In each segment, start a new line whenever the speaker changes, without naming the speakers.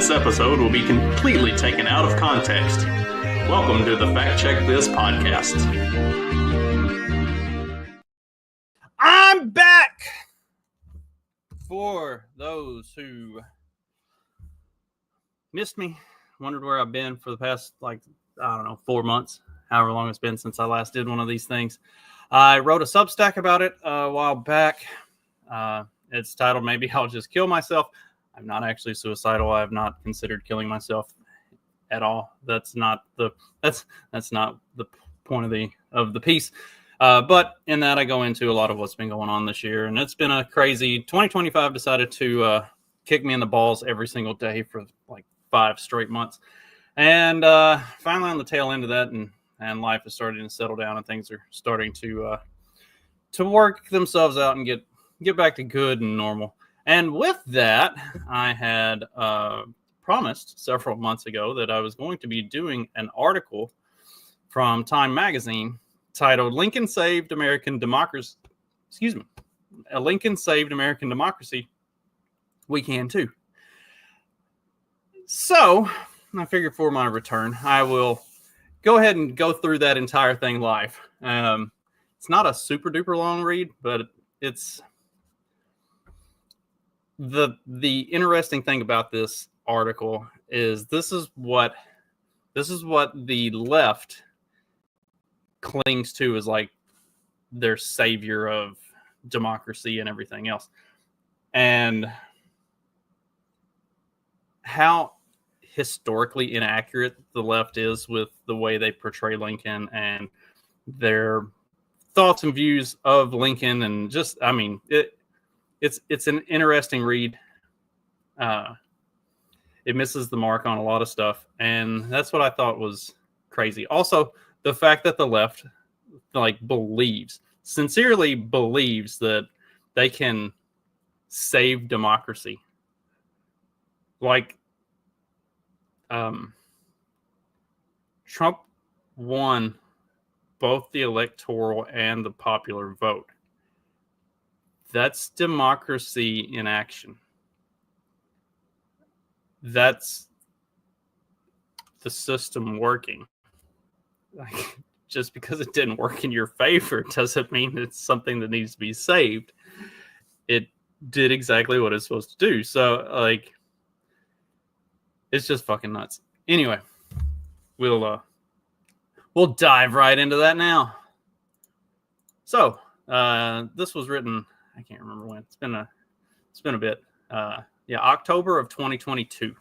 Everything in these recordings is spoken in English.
This episode will be completely taken out of context. Welcome to the Fact Check This podcast.
I'm back! For those who missed me, wondered where I've been for the past, 4 months, however long it's been since I last did one of these things. I wrote a Substack about it a while back. It's titled Maybe I'll Just Kill Myself. I'm not actually suicidal. I have not considered killing myself at all. That's not the point of the piece. But in that, I go into a lot of what's been going on this year, and it's been a crazy 2025. Decided to kick me in the balls every single day for like 5 straight months, and finally on the tail end of that, and life is starting to settle down, and things are starting to work themselves out and get back to good and normal. And with that, I had promised several months ago that I was going to be doing an article from Time Magazine titled Lincoln Saved American Democracy. A Lincoln Saved American Democracy. We can too. So I figured for my return, I will go ahead and go through that entire thing live. It's not a super duper long read, but it's the interesting thing about this article is this is what the left clings to as like their savior of democracy and everything else, and how historically inaccurate the left is with the way they portray Lincoln and their thoughts and views of Lincoln. And just, I mean, it's an interesting read. It misses the mark on a lot of stuff, and that's what I thought was crazy. Also, the fact that the left sincerely believes that they can save democracy. Trump won both the electoral and the popular vote. That's democracy in action. That's the system working. Just because it didn't work in your favor doesn't mean it's something that needs to be saved. It did exactly what it's supposed to do. So, it's just fucking nuts. Anyway, we'll dive right into that now. So, this was written, I can't remember when. It's been a bit. October of 2022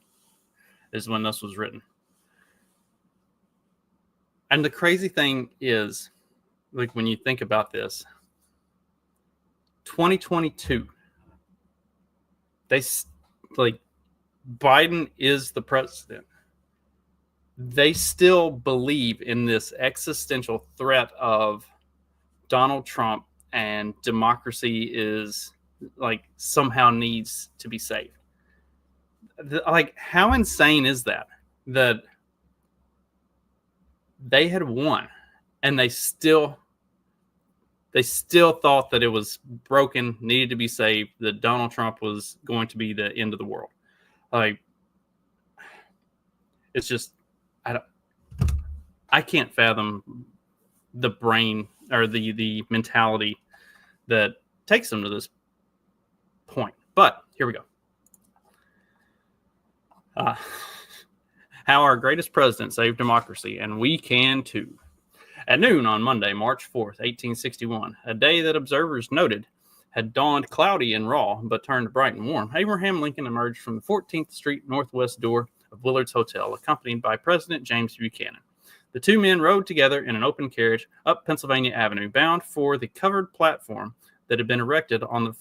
is when this was written. And the crazy thing is, when you think about this, 2022, Biden is the president. They still believe in this existential threat of Donald Trump, and democracy is somehow needs to be saved. How insane is that they had won and they still thought that it was broken, needed to be saved, that Donald Trump was going to be the end of the world. It's just, I can't fathom the brain or the mentality that takes them to this point. But here we go. How our greatest president saved democracy, and we can too. At noon on Monday, March 4th, 1861, a day that observers noted had dawned cloudy and raw, but turned bright and warm, Abraham Lincoln emerged from the 14th Street northwest door of Willard's Hotel, accompanied by President James Buchanan. The two men rode together in an open carriage up Pennsylvania Avenue, bound for the covered platform that had been erected on the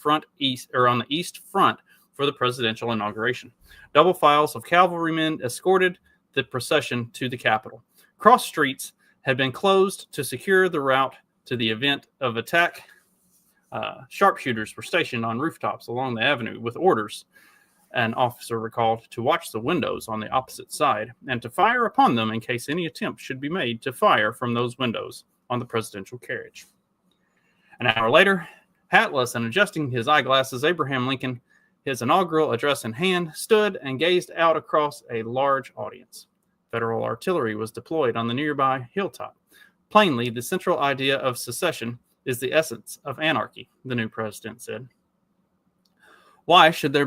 east front for the presidential inauguration. Double files of cavalrymen escorted the procession to the Capitol. Cross streets had been closed to secure the route to the event of attack. Sharpshooters were stationed on rooftops along the avenue with orders, an officer recalled, to watch the windows on the opposite side and to fire upon them in case any attempt should be made to fire from those windows on the presidential carriage. An hour later, hatless and adjusting his eyeglasses, Abraham Lincoln his inaugural address in hand, stood and gazed out across a large audience. Federal artillery was deployed on the nearby hilltop. Plainly, the central idea of secession is the essence of anarchy, the new president said. Why should there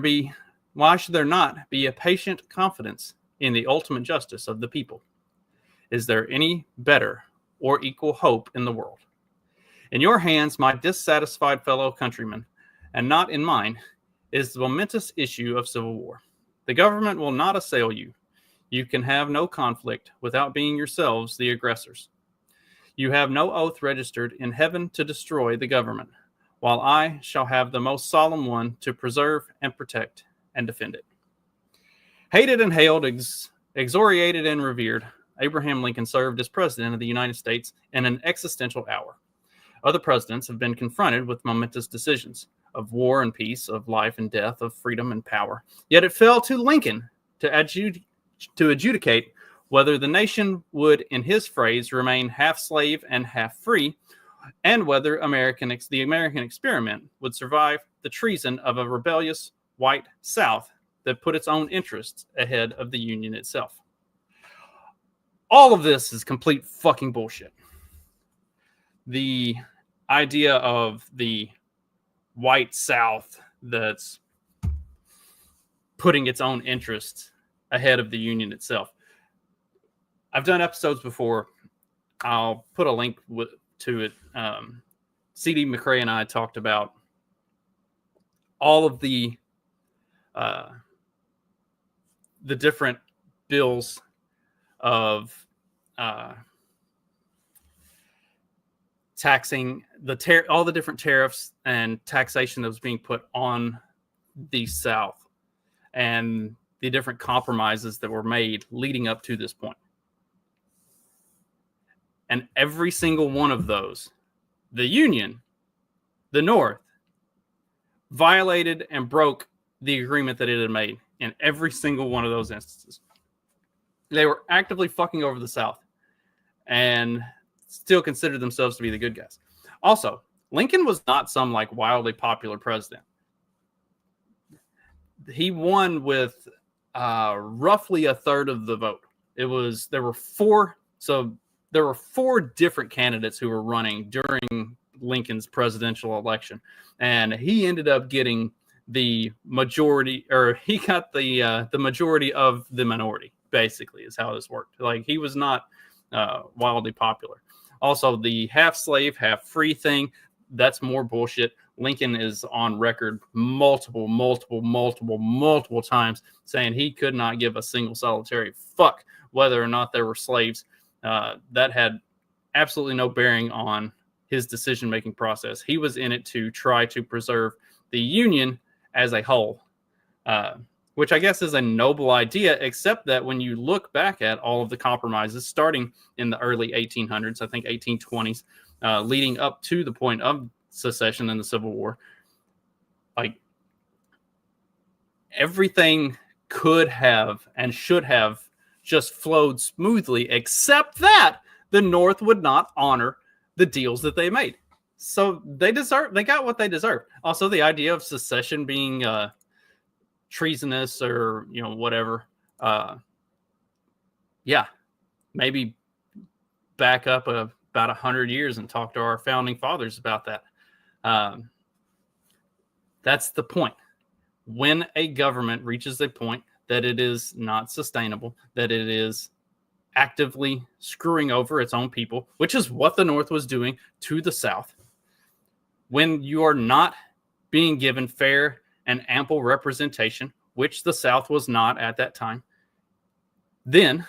not be a patient confidence in the ultimate justice of the people? Is there any better or equal hope in the world? In your hands, my dissatisfied fellow countrymen, and not in mine, is the momentous issue of civil war. The government will not assail you. You can have no conflict without being yourselves the aggressors. You have no oath registered in heaven to destroy the government, while I shall have the most solemn one to preserve and protect and defend it. Hated and hailed, exoriated and revered, Abraham Lincoln served as president of the United States in an existential hour. Other presidents have been confronted with momentous decisions of war and peace, of life and death, of freedom and power. Yet it fell to Lincoln to adjudicate whether the nation would, in his phrase, remain half slave and half free, and whether the American experiment would survive the treason of a rebellious white South that put its own interests ahead of the Union itself. All of this is complete fucking bullshit. The idea of the white South that's putting its own interests ahead of the Union itself. I've done episodes before. I'll put a link to it. C.D. McCrae and I talked about all of the different bills of taxing all the different tariffs and taxation that was being put on the South, and the different compromises that were made leading up to this point. And every single one of those, the Union, the North, violated and broke the agreement that it had made in every single one of those instances. They were actively fucking over the South and still considered themselves to be the good guys. Also, Lincoln was not some like wildly popular president. He won with roughly a third of the vote. There were four different candidates who were running during Lincoln's presidential election, and he ended up getting the majority, or he got the majority of the minority. Basically, is how this worked. Like, he was not wildly popular. Also, the half slave, half free thing, that's more bullshit. Lincoln is on record multiple times saying he could not give a single solitary fuck whether or not there were slaves. That had absolutely no bearing on his decision-making process. He was in it to try to preserve the Union as a whole, which I guess is a noble idea, except that when you look back at all of the compromises starting in the early 1800s, I think 1820s, leading up to the point of secession and the Civil War, like, everything could have and should have just flowed smoothly, except that the North would not honor the deals that they made. So they got what they deserved. Also, the idea of secession being treasonous or whatever, maybe back up about 100 years and talk to our founding fathers about that. That's the point. When a government reaches a point that it is not sustainable, that it is actively screwing over its own people, which is what the North was doing to the South, when you are not being given fair and ample representation, which the South was not at that time, then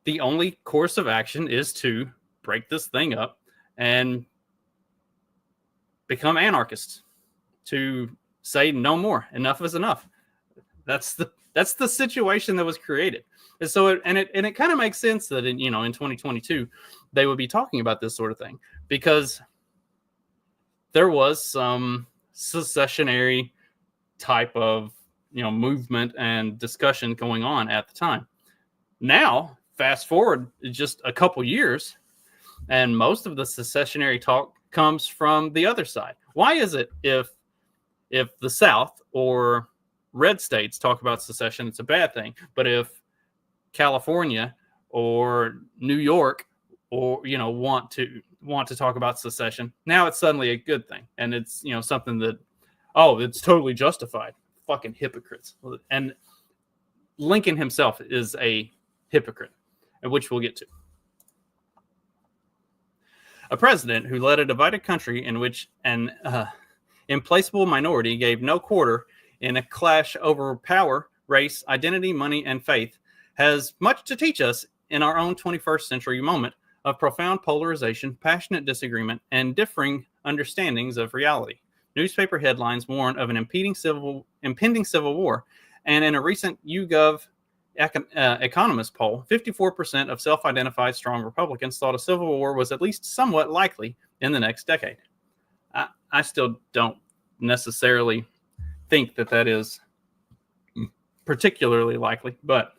the only course of action is to break this thing up and become anarchists, to say no more, enough is enough. That's the situation that was created. And so it kind of makes sense that in 2022 they would be talking about this sort of thing, because there was some secessionary type of movement and discussion going on at the time. Now, fast forward just a couple years, and most of the secessionary talk comes from the other side. Why is it if if the South or red states talk about secession, it's a bad thing. But if California or New York or want to talk about secession, now it's suddenly a good thing, and it's something that it's totally justified. Fucking hypocrites. And Lincoln himself is a hypocrite, which we'll get to. A president who led a divided country in which an implacable minority gave no quarter in a clash over power, race, identity, money, and faith has much to teach us in our own 21st century moment of profound polarization, passionate disagreement, and differing understandings of reality. Newspaper headlines warn of an impending civil war, and in a recent YouGov Economist poll, 54% of self-identified strong Republicans thought a civil war was at least somewhat likely in the next decade. I still don't necessarily think that is particularly likely, but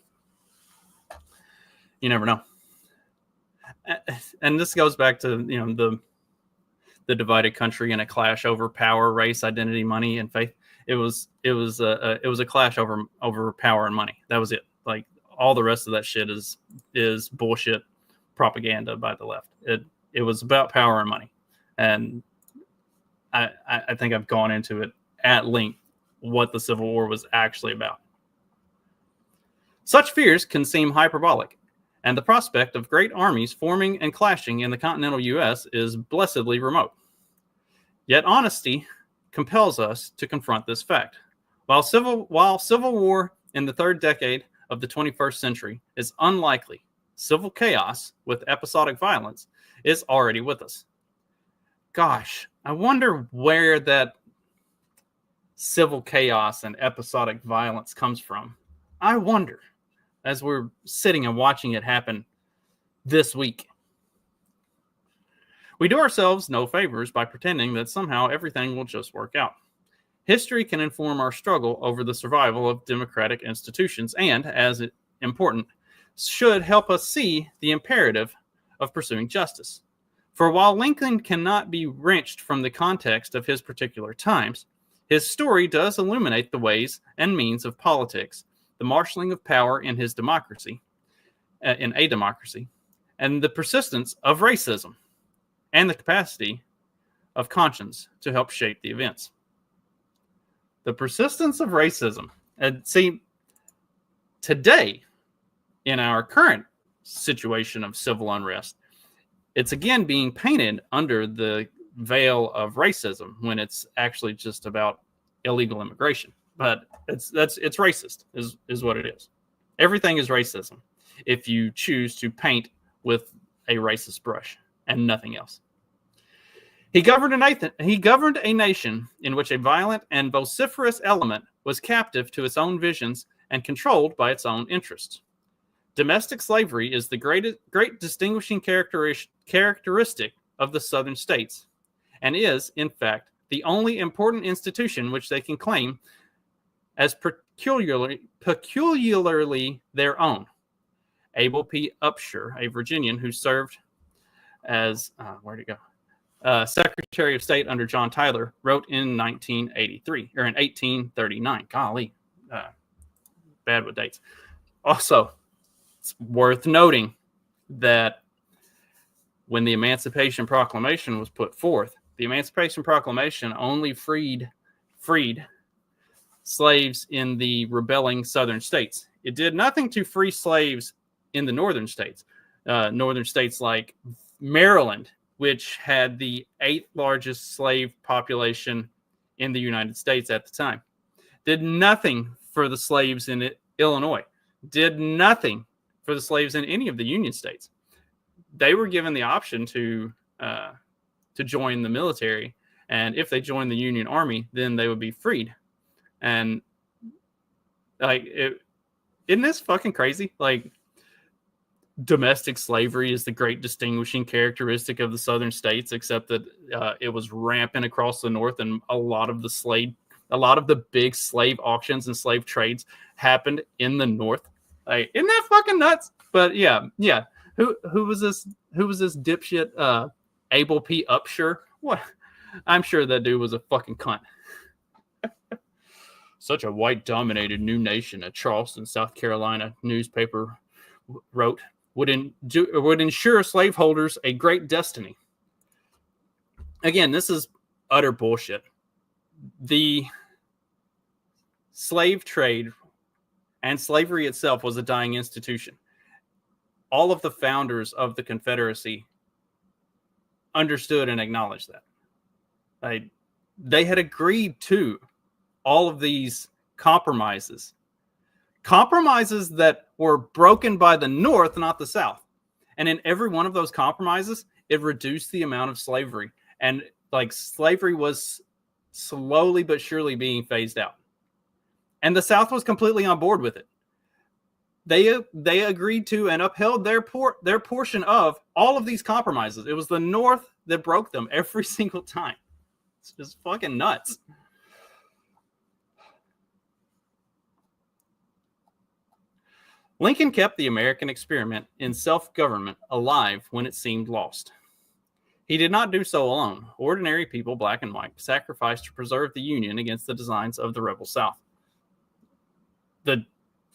you never know. And this goes back to the divided country and a clash over power, race, identity, money, and faith. It was a clash over power and money. That was it. Like, all the rest of that shit is bullshit propaganda by the left. It was about power and money, and I think I've gone into it at length what the Civil War was actually about. Such fears can seem hyperbolic, and the prospect of great armies forming and clashing in the continental U.S. is blessedly remote. Yet honesty compels us to confront this fact. While civil war in the third decade of the 21st century is unlikely, civil chaos with episodic violence is already with us. Gosh, I wonder where that civil chaos and episodic violence comes from. I wonder, as we're sitting and watching it happen this week. We do ourselves no favors by pretending that somehow everything will just work out. History can inform our struggle over the survival of democratic institutions and, as important, should help us see the imperative of pursuing justice. For while Lincoln cannot be wrenched from the context of his particular times, his story does illuminate the ways and means of politics, the marshaling of power in his democracy, and the persistence of racism, and the capacity of conscience to help shape the events. The persistence of racism. And see, today, in our current situation of civil unrest, it's again being painted under the veil of racism when it's actually just about illegal immigration. But it's racist, is what it is. Everything is racism if you choose to paint with a racist brush and nothing else. He governed a nation in which a violent and vociferous element was captive to its own visions and controlled by its own interests. Domestic slavery is the great distinguishing characteristic of the Southern states, and is, in fact, the only important institution which they can claim as peculiarly their own. Abel P. Upshur, a Virginian who served as Secretary of State under John Tyler, wrote in 1839. Golly, bad with dates. Also, it's worth noting that when the Emancipation Proclamation was put forth, the Emancipation Proclamation only freed slaves in the rebelling southern states. It did nothing to free slaves in the northern states. Northern states like Maryland, which had the 8th largest slave population in the United States at the time, did nothing for the slaves in Illinois, did nothing for the slaves in any of the Union states. They were given the option to join the military, and if they joined the Union Army, then they would be freed. And isn't this fucking crazy? Like, domestic slavery is the great distinguishing characteristic of the southern states, except that it was rampant across the north, and a lot of the big slave auctions and slave trades happened in the north. Like, isn't that fucking nuts? But yeah. Who was this? Who was this dipshit? Abel P. Upshur? What? I'm sure that dude was a fucking cunt. Such a white-dominated new nation, a Charleston, South Carolina newspaper wrote, would ensure slaveholders a great destiny. Again, this is utter bullshit. The slave trade and slavery itself was a dying institution. All of the founders of the Confederacy understood and acknowledged that. They had agreed to all of these compromises that were broken by the North, not the South. And in every one of those compromises, it reduced the amount of slavery. And like slavery was slowly but surely being phased out. And the South was completely on board with it. They agreed to and upheld their portion of all of these compromises. It was the North that broke them every single time. It's just fucking nuts. Lincoln kept the American experiment in self-government alive when it seemed lost. He did not do so alone. Ordinary people, black and white, sacrificed to preserve the Union against the designs of the rebel South. The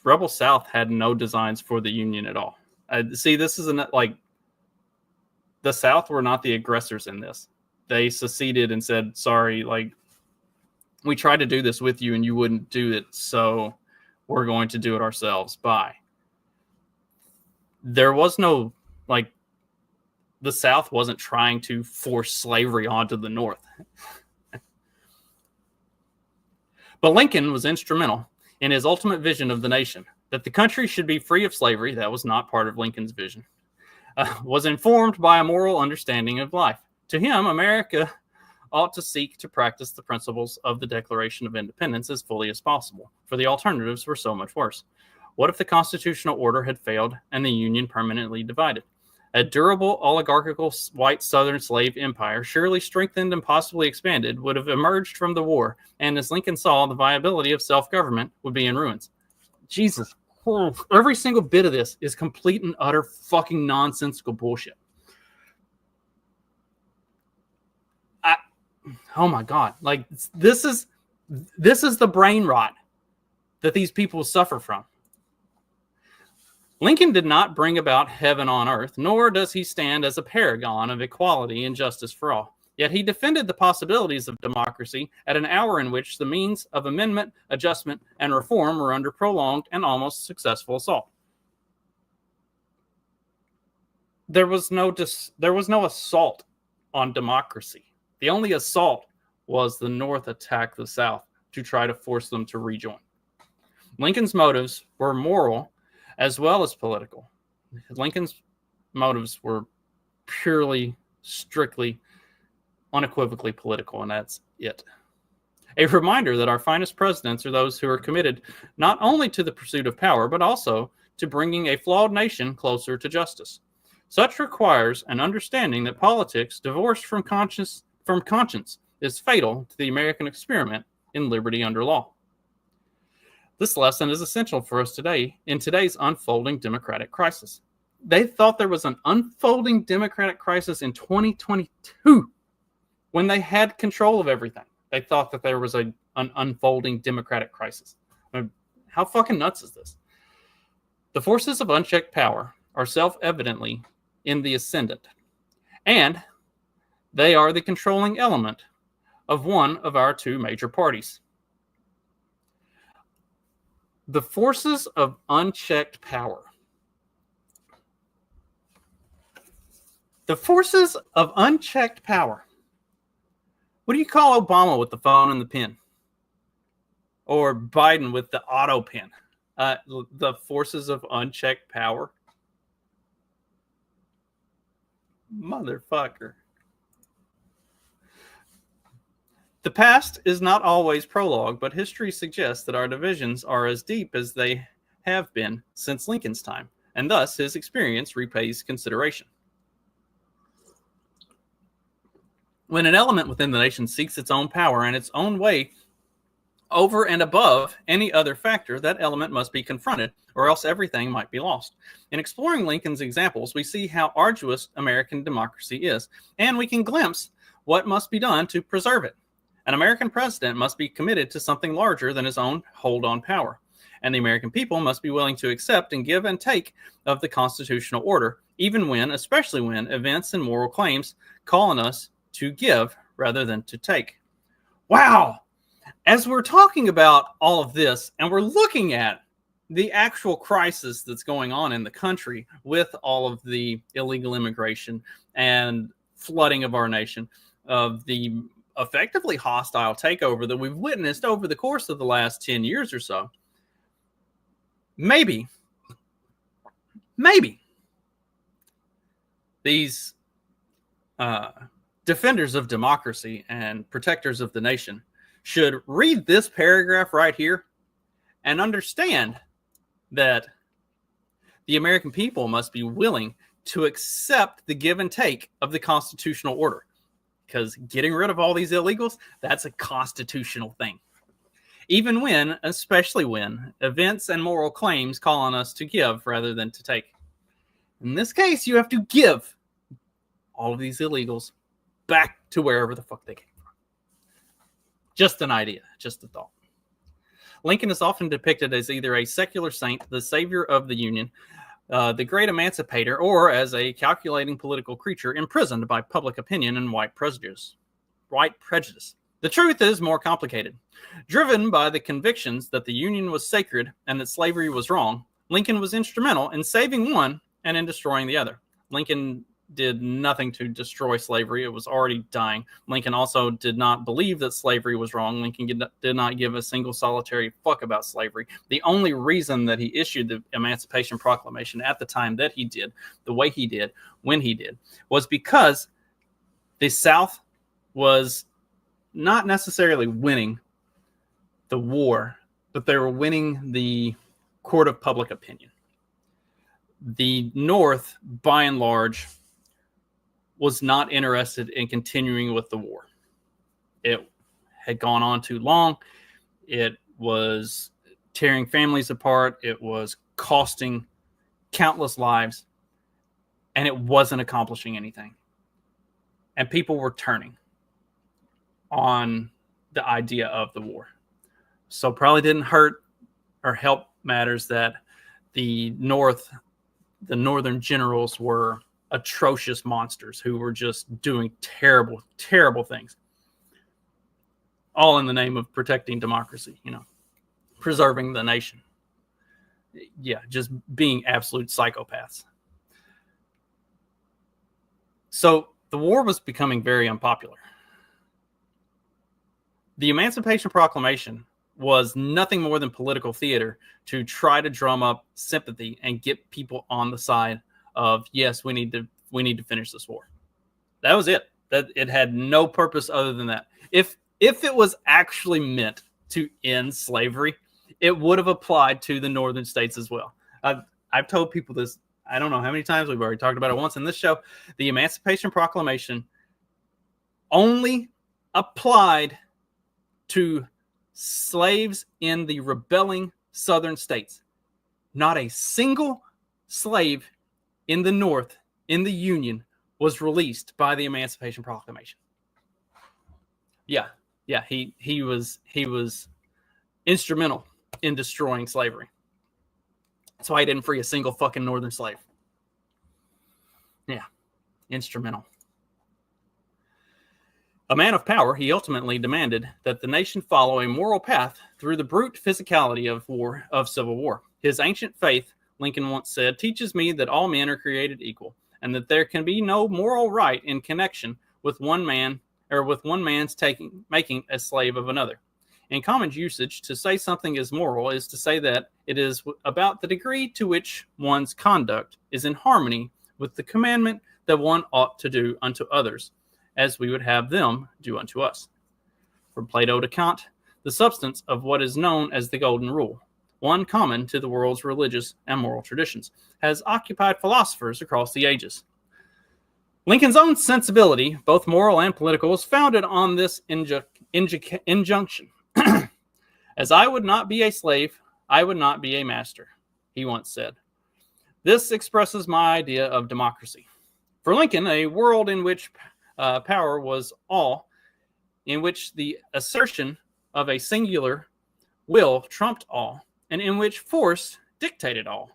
rebel South had no designs for the Union at all. See, this isn't like the South were not the aggressors in this. They seceded and said, sorry, like we tried to do this with you and you wouldn't do it. So we're going to do it ourselves. Bye. There was no, like, the South wasn't trying to force slavery onto the North. But Lincoln was instrumental in his ultimate vision of the nation, that the country should be free of slavery. That was not part of Lincoln's vision. Was informed by a moral understanding of life. To him, America ought to seek to practice the principles of the Declaration of Independence as fully as possible, for the alternatives were so much worse. What if the constitutional order had failed and the Union permanently divided? A durable, oligarchical, white Southern slave empire, surely strengthened and possibly expanded, would have emerged from the war, and as Lincoln saw, the viability of self-government would be in ruins. Jesus. Every single bit of this is complete and utter fucking nonsensical bullshit. Oh my God. Like, this is the brain rot that these people suffer from. Lincoln did not bring about heaven on earth, nor does he stand as a paragon of equality and justice for all. Yet he defended the possibilities of democracy at an hour in which the means of amendment, adjustment, and reform were under prolonged and almost successful assault. There was no assault on democracy. The only assault was the North attacked the South to try to force them to rejoin. Lincoln's motives were moral as well as political. Lincoln's motives were purely, strictly, unequivocally political, and that's it. A reminder that our finest presidents are those who are committed not only to the pursuit of power, but also to bringing a flawed nation closer to justice. Such requires an understanding that politics, divorced from conscience, is fatal to the American experiment in liberty under law. This lesson is essential for us today in today's unfolding democratic crisis. They thought there was an unfolding democratic crisis in 2022 when they had control of everything. They thought that there was an unfolding democratic crisis. I mean, how fucking nuts is this? The forces of unchecked power are self-evidently in the ascendant, and they are the controlling element of one of our two major parties. The forces of unchecked power. The forces of unchecked power. What do you call Obama with the phone and the pen? Or Biden with the auto pen? The forces of unchecked power? Motherfucker. The past is not always prologue, but history suggests that our divisions are as deep as they have been since Lincoln's time, and thus his experience repays consideration. When an element within the nation seeks its own power and its own way over and above any other factor, that element must be confronted, or else everything might be lost. In exploring Lincoln's examples, we see how arduous American democracy is, and we can glimpse what must be done to preserve it. An American president must be committed to something larger than his own hold on power, and the American people must be willing to accept and give and take of the constitutional order, even when, especially when, events and moral claims call on us to give rather than to take. Wow! As we're talking about all of this, and we're looking at the actual crisis that's going on in the country with all of the illegal immigration and flooding of our nation, of the effectively hostile takeover that we've witnessed over the course of the last 10 years or so, maybe these defenders of democracy and protectors of the nation should read this paragraph right here and understand that the American people must be willing to accept the give and take of the constitutional order. Because getting rid of all these illegals, that's a constitutional thing. Even when, especially when, events and moral claims call on us to give rather than to take. In this case, you have to give all of these illegals back to wherever the fuck they came from. Just an idea, just a thought. Lincoln is often depicted as either a secular saint, the savior of the Union, the great emancipator, or as a calculating political creature imprisoned by public opinion and white prejudice. The truth is more complicated. Driven by the convictions that the Union was sacred and that slavery was wrong, Lincoln was instrumental in saving one and in destroying the other. Lincoln did nothing to destroy slavery. It was already dying. Lincoln also did not believe that slavery was wrong. Lincoln did not give a single solitary fuck about slavery. The only reason that he issued the Emancipation Proclamation at the time that he did, the way he did, when he did, was because the South was not necessarily winning the war, but they were winning the court of public opinion. The North, by and large, was not interested in continuing with the war. It had gone on too long. It was tearing families apart. It was costing countless lives. And it wasn't accomplishing anything. And people were turning on the idea of the war. So probably didn't hurt or help matters that the Northern generals were atrocious monsters who were just doing terrible, terrible things. All in the name of protecting democracy, preserving the nation. Yeah, just being absolute psychopaths. So the war was becoming very unpopular. The Emancipation Proclamation was nothing more than political theater to try to drum up sympathy and get people on the side of, yes, we need to finish this war. That was it. That it had no purpose other than that. If it was actually meant to end slavery, it would have applied to the northern states as well. I've told people this, I don't know how many times, we've already talked about it once in this show. The Emancipation Proclamation only applied to slaves in the rebelling southern states. Not a single slave in the North, in the Union, was released by the Emancipation Proclamation. Yeah, he was instrumental in destroying slavery. That's why he didn't free a single fucking northern slave. Yeah, instrumental. A man of power, he ultimately demanded that the nation follow a moral path through the brute physicality of civil war. His ancient faith, Lincoln once said, teaches me that all men are created equal, and that there can be no moral right in connection with one man's making a slave of another. In common usage, to say something is moral is to say that it is about the degree to which one's conduct is in harmony with the commandment that one ought to do unto others, as we would have them do unto us. From Plato to Kant, the substance of what is known as the Golden Rule, one common to the world's religious and moral traditions, has occupied philosophers across the ages. Lincoln's own sensibility, both moral and political, was founded on this injunction. As I would not be a slave, I would not be a master, he once said. This expresses my idea of democracy. For Lincoln, a world in which power was all in which the assertion of a singular will trumped all, and in which force dictated all,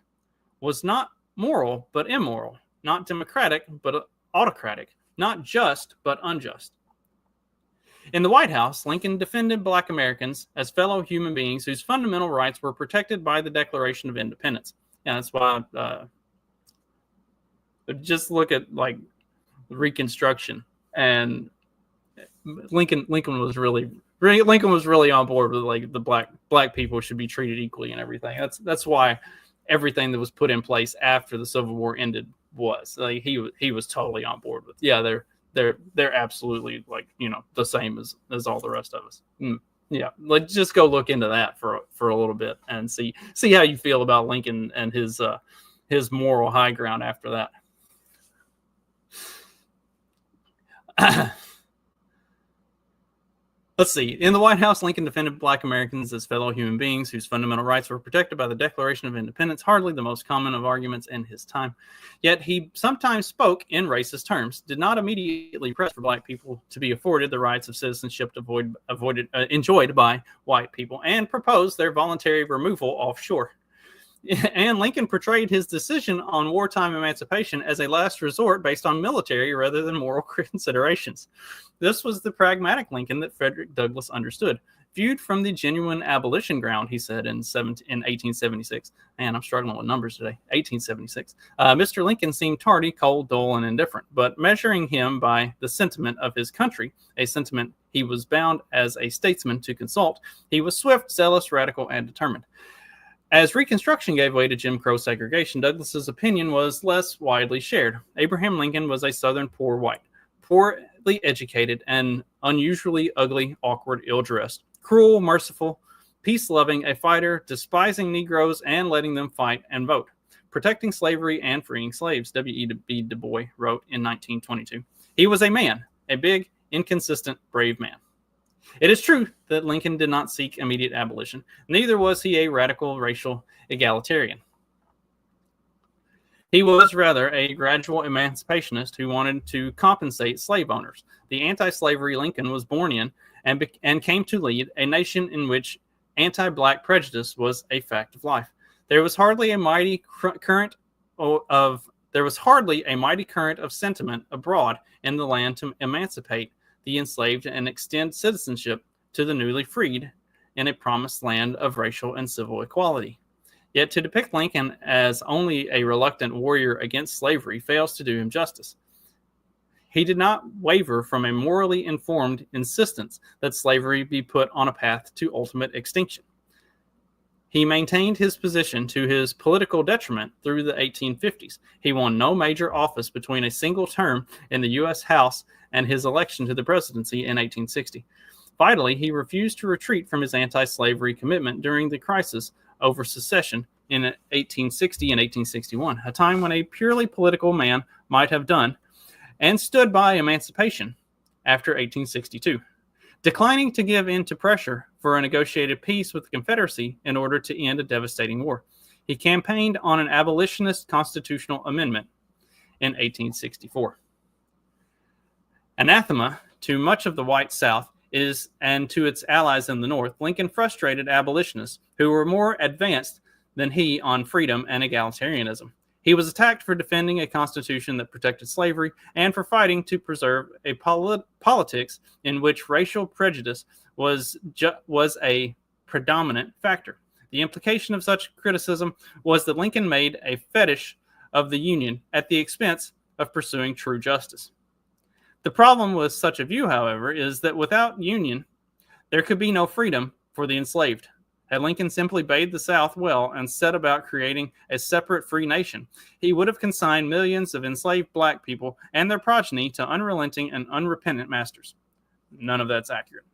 was not moral but immoral, not democratic but autocratic, not just but unjust. In the White House, Lincoln defended Black Americans as fellow human beings whose fundamental rights were protected by the Declaration of Independence. And that's why just look at like Reconstruction, and Lincoln was really on board with like the black people should be treated equally and everything. That's why everything that was put in place after the Civil War ended was like he was totally on board with. Yeah, they're absolutely like, you know, the same as all the rest of us. Yeah, like just go look into that for a little bit and see how you feel about Lincoln and his moral high ground after that. Let's see. In the White House, Lincoln defended Black Americans as fellow human beings whose fundamental rights were protected by the Declaration of Independence, hardly the most common of arguments in his time. Yet he sometimes spoke in racist terms, did not immediately press for Black people to be afforded the rights of citizenship enjoyed by white people, and proposed their voluntary removal offshore. And Lincoln portrayed his decision on wartime emancipation as a last resort based on military rather than moral considerations. This was the pragmatic Lincoln that Frederick Douglass understood. Viewed from the genuine abolition ground, he said in 1876. Man, I'm struggling with numbers today. 1876. Mr. Lincoln seemed tardy, cold, dull, and indifferent. But measuring him by the sentiment of his country, a sentiment he was bound as a statesman to consult, he was swift, zealous, radical, and determined. As Reconstruction gave way to Jim Crow segregation, Douglass's opinion was less widely shared. Abraham Lincoln was a Southern poor white, poorly educated, and unusually ugly, awkward, ill-dressed, cruel, merciful, peace-loving, a fighter, despising Negroes and letting them fight and vote, protecting slavery and freeing slaves, W.E.B. Du Bois wrote in 1922. He was a man, a big, inconsistent, brave man. It is true that Lincoln did not seek immediate abolition. Neither was he a radical racial egalitarian. He was rather a gradual emancipationist who wanted to compensate slave owners. The anti-slavery Lincoln was born in and came to lead a nation in which anti-black prejudice was a fact of life. There was hardly a mighty current of sentiment abroad in the land to emancipate the enslaved and extend citizenship to the newly freed in a promised land of racial and civil equality. Yet to depict Lincoln as only a reluctant warrior against slavery fails to do him justice. He did not waver from a morally informed insistence that slavery be put on a path to ultimate extinction. He maintained his position to his political detriment through the 1850s. He won no major office between a single term in the U.S. House and his election to the presidency in 1860. Finally, he refused to retreat from his anti-slavery commitment during the crisis over secession in 1860 and 1861, a time when a purely political man might have done, and stood by emancipation after 1862, declining to give in to pressure for a negotiated peace with the Confederacy in order to end a devastating war. He campaigned on an abolitionist constitutional amendment in 1864. Anathema to much of the white South and to its allies in the North, Lincoln frustrated abolitionists who were more advanced than he on freedom and egalitarianism. He was attacked for defending a constitution that protected slavery and for fighting to preserve a politics in which racial prejudice was a predominant factor. The implication of such criticism was that Lincoln made a fetish of the Union at the expense of pursuing true justice. The problem with such a view, however, is that without union, there could be no freedom for the enslaved. Had Lincoln simply bade the South well and set about creating a separate free nation, he would have consigned millions of enslaved black people and their progeny to unrelenting and unrepentant masters. None of that's accurate.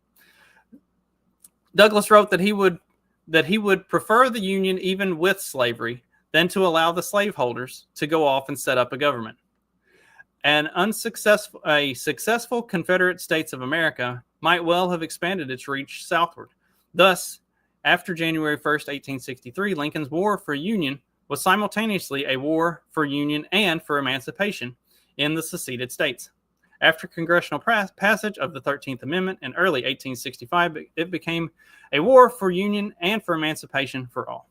Douglass wrote that he would prefer the Union even with slavery than to allow the slaveholders to go off and set up a government. A successful Confederate States of America might well have expanded its reach southward. Thus, after January 1st, 1863, Lincoln's war for Union was simultaneously a war for Union and for emancipation in the seceded states. After congressional passage of the 13th Amendment in early 1865, it became a war for union and for emancipation for all.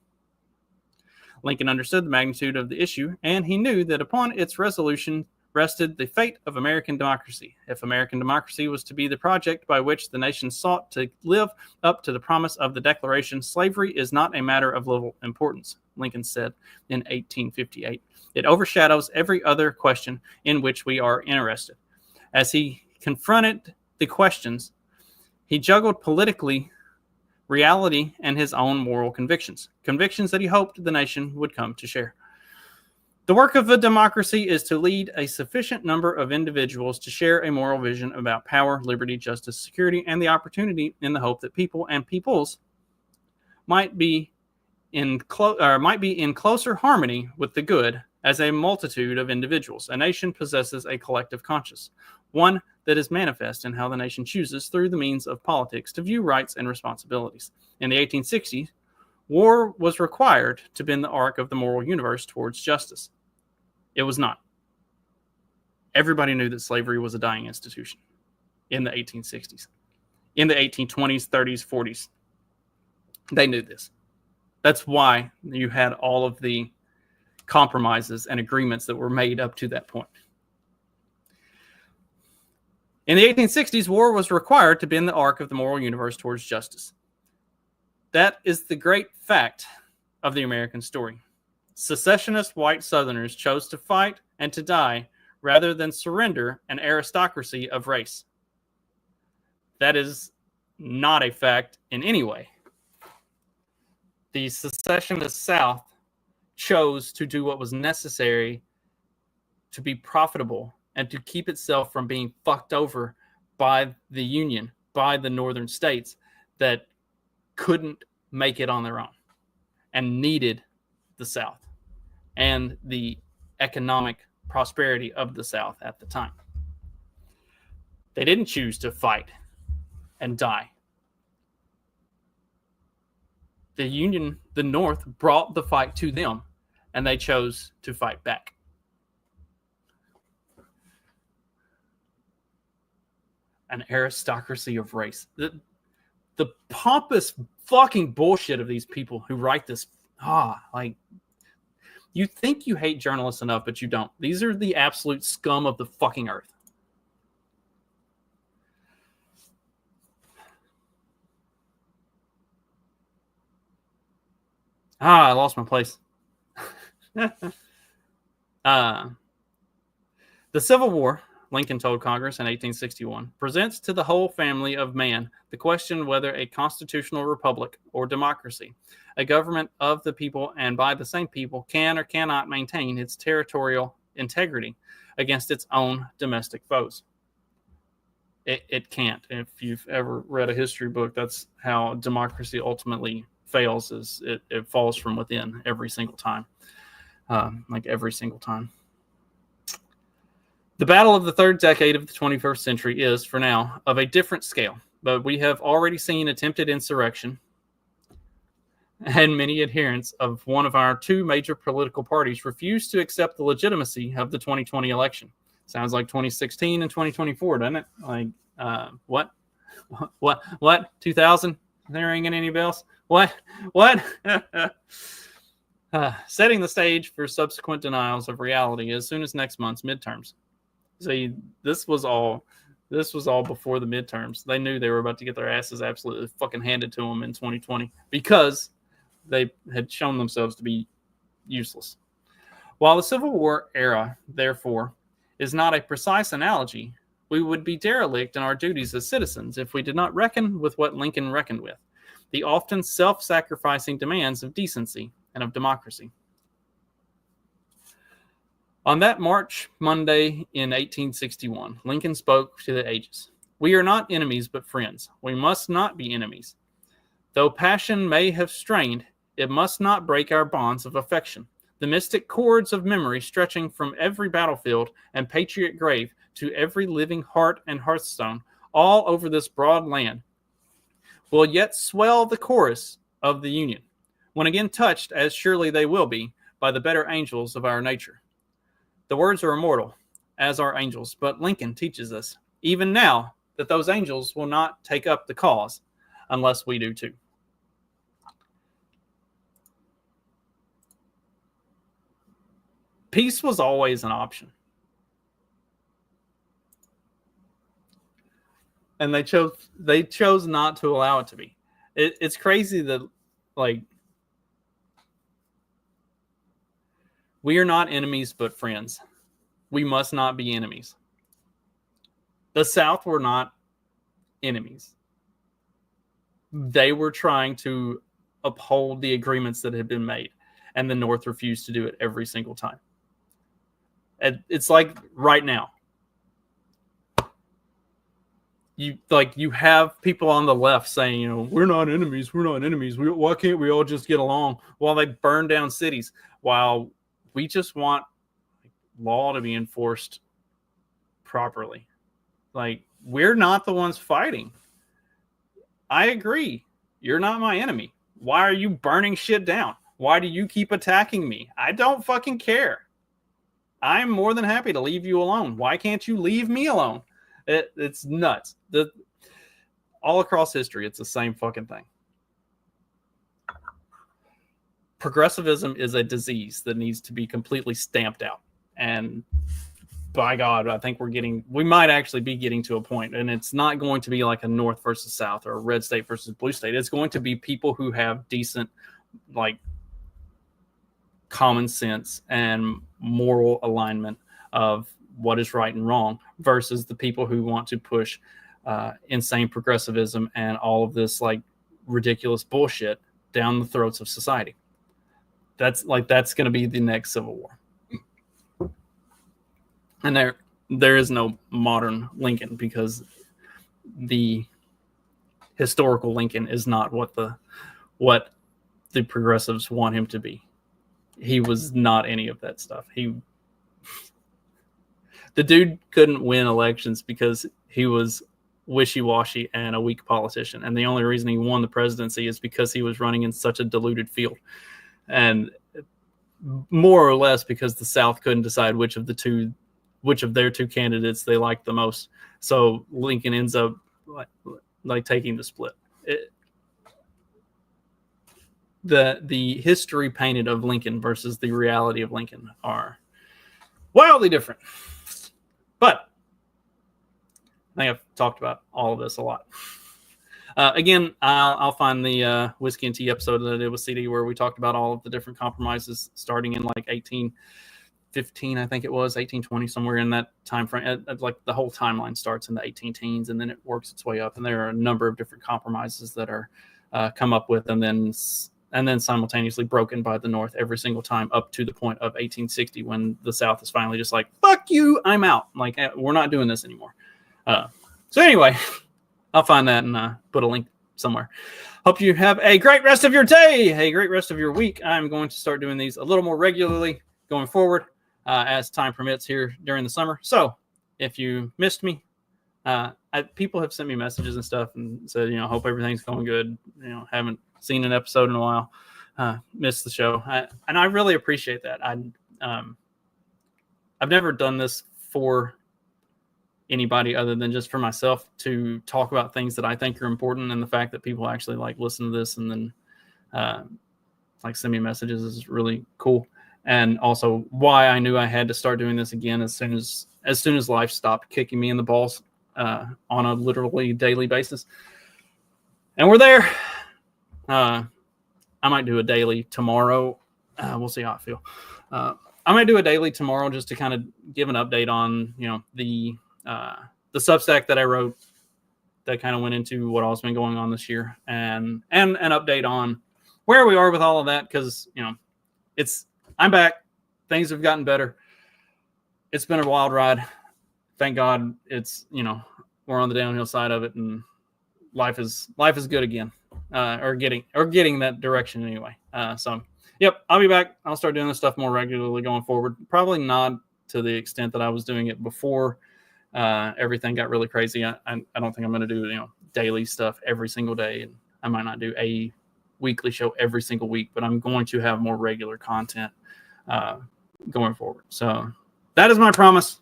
Lincoln understood the magnitude of the issue, and he knew that upon its resolution rested the fate of American democracy. If American democracy was to be the project by which the nation sought to live up to the promise of the Declaration, slavery is not a matter of little importance, Lincoln said in 1858. It overshadows every other question in which we are interested. As he confronted the questions, he juggled politically reality and his own moral convictions that he hoped the nation would come to share. The work of a democracy is to lead a sufficient number of individuals to share a moral vision about power, liberty, justice, security, and the opportunity, in the hope that people and peoples might be in closer harmony with the good as a multitude of individuals. A nation possesses a collective conscience, one that is manifest in how the nation chooses through the means of politics to view rights and responsibilities. In the 1860s, war was required to bend the arc of the moral universe towards justice. It was not. Everybody knew that slavery was a dying institution in the 1860s. In the 1820s, 30s, 40s, they knew this. That's why you had all of the compromises and agreements that were made up to that point. In the 1860s, war was required to bend the arc of the moral universe towards justice. That is the great fact of the American story. Secessionist white Southerners chose to fight and to die rather than surrender an aristocracy of race. That is not a fact in any way. The secessionist South chose to do what was necessary to be profitable and to keep itself from being fucked over by the Union, by the northern states that couldn't make it on their own and needed the South and the economic prosperity of the South at the time. They didn't choose to fight and die. The Union, the North, brought the fight to them, and they chose to fight back. An aristocracy of race. The pompous fucking bullshit of these people who write this. You think you hate journalists enough, but you don't. These are the absolute scum of the fucking earth. I lost my place. The Civil War, Lincoln told Congress in 1861, presents to the whole family of man the question whether a constitutional republic or democracy, a government of the people and by the same people, can or cannot maintain its territorial integrity against its own domestic foes. It can't. If you've ever read a history book, that's how democracy ultimately fails, is it falls from within every single time. Every single time. The battle of the third decade of the 21st century is, for now, of a different scale, but we have already seen attempted insurrection and many adherents of one of our two major political parties refuse to accept the legitimacy of the 2020 election. Sounds like 2016 and 2024, doesn't it? What? 2000? There ringing any bells? What? Setting the stage for subsequent denials of reality as soon as next month's midterms. See, this was all before the midterms. They knew they were about to get their asses absolutely fucking handed to them in 2020 because they had shown themselves to be useless. While the Civil War era, therefore, is not a precise analogy, we would be derelict in our duties as citizens if we did not reckon with what Lincoln reckoned with, the often self-sacrificing demands of decency and of democracy. On that March Monday in 1861, Lincoln spoke to the ages. We are not enemies, but friends. We must not be enemies. Though passion may have strained, it must not break our bonds of affection. The mystic cords of memory stretching from every battlefield and patriot grave to every living heart and hearthstone all over this broad land will yet swell the chorus of the Union, when again touched, as surely they will be, by the better angels of our nature. The words are immortal. as our angels, but Lincoln teaches us, even now, that those angels will not take up the cause unless we do too. Peace was always an option. And they chose not to allow it to be. It's crazy that, like, we are not enemies but friends. We must not be enemies. The South were not enemies. They were trying to uphold the agreements that had been made, and the North refused to do it every single time. It's like right now. You have people on the left saying, we're not enemies. Why can't we all just get along? While they burn down cities, while we just want law to be enforced properly. Like, we're not the ones fighting. I agree. You're not my enemy. Why are you burning shit down? Why do you keep attacking me? I don't fucking care. I'm more than happy to leave you alone. Why can't you leave me alone? It's nuts. All across history, it's the same fucking thing. Progressivism is a disease that needs to be completely stamped out. And by God, I think we might actually be getting to a point, and it's not going to be like a North versus South or a red state versus blue state. It's going to be people who have decent, like, common sense and moral alignment of what is right and wrong versus the people who want to push insane progressivism and all of this, like, ridiculous bullshit down the throats of society. That's going to be the next civil war. And there is no modern Lincoln, because the historical Lincoln is not what the progressives want him to be. He was not any of that stuff. The dude couldn't win elections because he was wishy-washy and a weak politician. And the only reason he won the presidency is because he was running in such a diluted field. And more or less because the South couldn't decide which of their two candidates they liked the most. So Lincoln ends up like taking the split. The history painted of Lincoln versus the reality of Lincoln are wildly different. But I think I've talked about all of this a lot. Again, I'll find the Whiskey and Tea episode that I did with CD where we talked about all of the different compromises starting in like 1815, I think it was, 1820, somewhere in that time frame. Like the whole timeline starts in the 18 teens and then it works its way up. And there are a number of different compromises that are come up with and then simultaneously broken by the North every single time up to the point of 1860 when the South is finally just like, fuck you, I'm out. Like, we're not doing this anymore. So anyway, I'll find that and put a link somewhere. Hope you have a great rest of your day, a great rest of your week. I'm going to start doing these a little more regularly going forward as time permits here during the summer. So if you missed me, people have sent me messages and stuff and said, hope everything's going good. Haven't seen an episode in a while, missed the show. And I really appreciate that. I've never done this for anybody other than just for myself to talk about things that I think are important, and the fact that people actually like listen to this and then like send me messages is really cool. And also why I knew I had to start doing this again as soon as life stopped kicking me in the balls on a literally daily basis. And we're there. I might do a daily tomorrow. We'll see how I feel. I might do a daily tomorrow just to kind of give an update on the Substack that I wrote that kind of went into what all's been going on this year, and an update on where we are with all of that, because I'm back. Things have gotten better. It's been a wild ride. Thank God it's we're on the downhill side of it, and life is good again, or getting that direction anyway. So yep, I'll be back. I'll start doing this stuff more regularly going forward. Probably not to the extent that I was doing it before everything got really crazy. I don't think I'm going to do daily stuff every single day, and I might not do a weekly show every single week, but I'm going to have more regular content going forward. So that is my promise.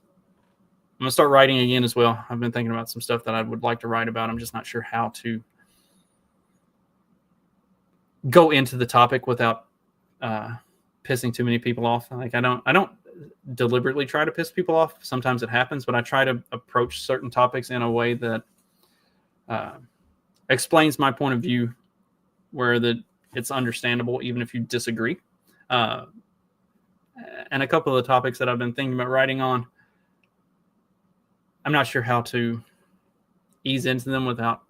going to start writing again as well. I've been thinking about some stuff that I would like to write about. I'm just not sure how to go into the topic without pissing too many people off. Like I don't deliberately try to piss people off. Sometimes it happens, but I try to approach certain topics in a way that explains my point of view, where it's understandable even if you disagree. And a couple of the topics that I've been thinking about writing on, I'm not sure how to ease into them without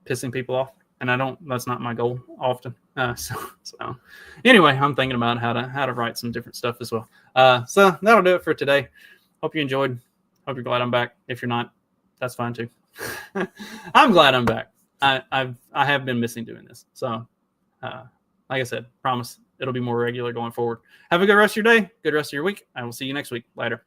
pissing people off. And that's not my goal often. So anyway, I'm thinking about how to write some different stuff as well. So that'll do it for today. Hope you enjoyed. Hope you're glad I'm back. If you're not, that's fine too. I'm glad I'm back. I have been missing doing this. So like I said, promise it'll be more regular going forward. Have a good rest of your day. Good rest of your week. I will see you next week. Later.